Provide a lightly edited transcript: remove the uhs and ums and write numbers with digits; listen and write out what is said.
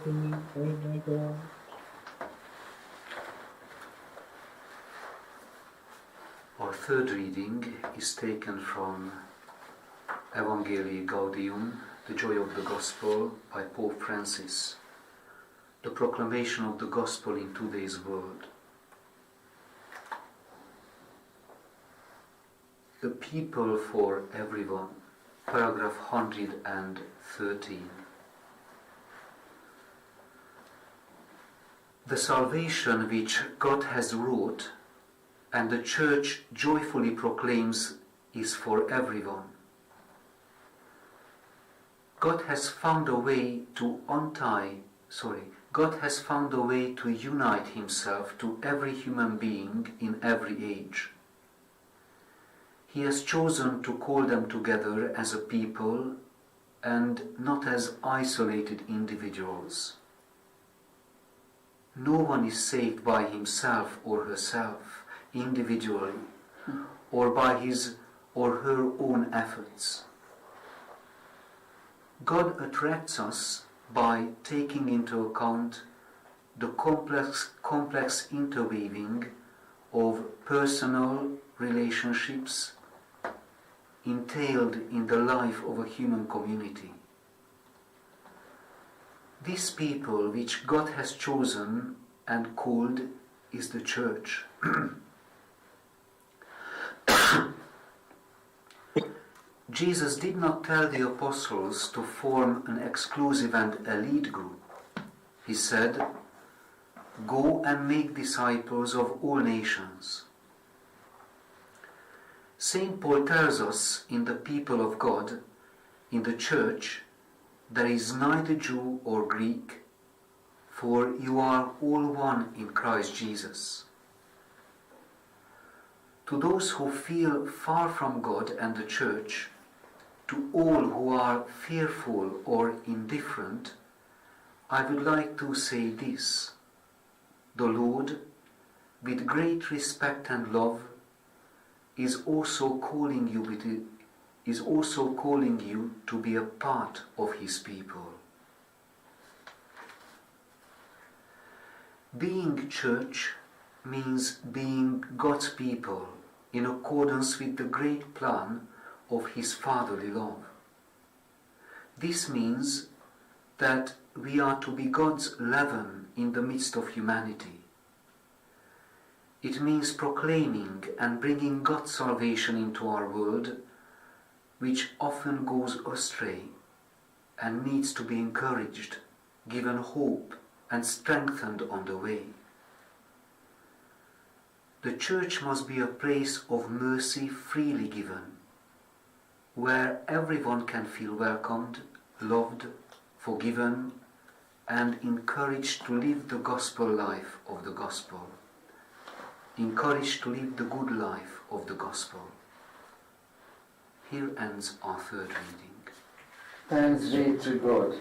thee, O my God. Our third reading is taken from Evangelii Gaudium, the Joy of the Gospel, by Pope Francis, the proclamation of the Gospel in today's world. The people for everyone, paragraph 113. The salvation which God has wrought and the Church joyfully proclaims is for everyone. God has found a way to unite Himself to every human being in every age. He has chosen to call them together as a people and not as isolated individuals. No one is saved by himself or herself individually or by his or her own efforts. God attracts us by taking into account the complex interweaving of personal relationships entailed in the life of a human community. This people which God has chosen and called is the Church. Jesus did not tell the apostles to form an exclusive and elite group. He said, "Go and make disciples of all nations." St. Paul tells us in the people of God, in the Church, there is neither Jew or Greek, for you are all one in Christ Jesus. To those who feel far from God and the Church, to all who are fearful or indifferent, I would like to say this: the Lord, with great respect and love, is also calling you to be a part of His people. Being Church means being God's people in accordance with the great plan of His fatherly love. This means that we are to be God's leaven in the midst of humanity. It means proclaiming and bringing God's salvation into our world, which often goes astray and needs to be encouraged, given hope, and strengthened on the way. The Church must be a place of mercy freely given, where everyone can feel welcomed, loved, forgiven, and encouraged to live the gospel life of the gospel. Encouraged to live the good life of the gospel. Here ends our third reading. Thanks be to God.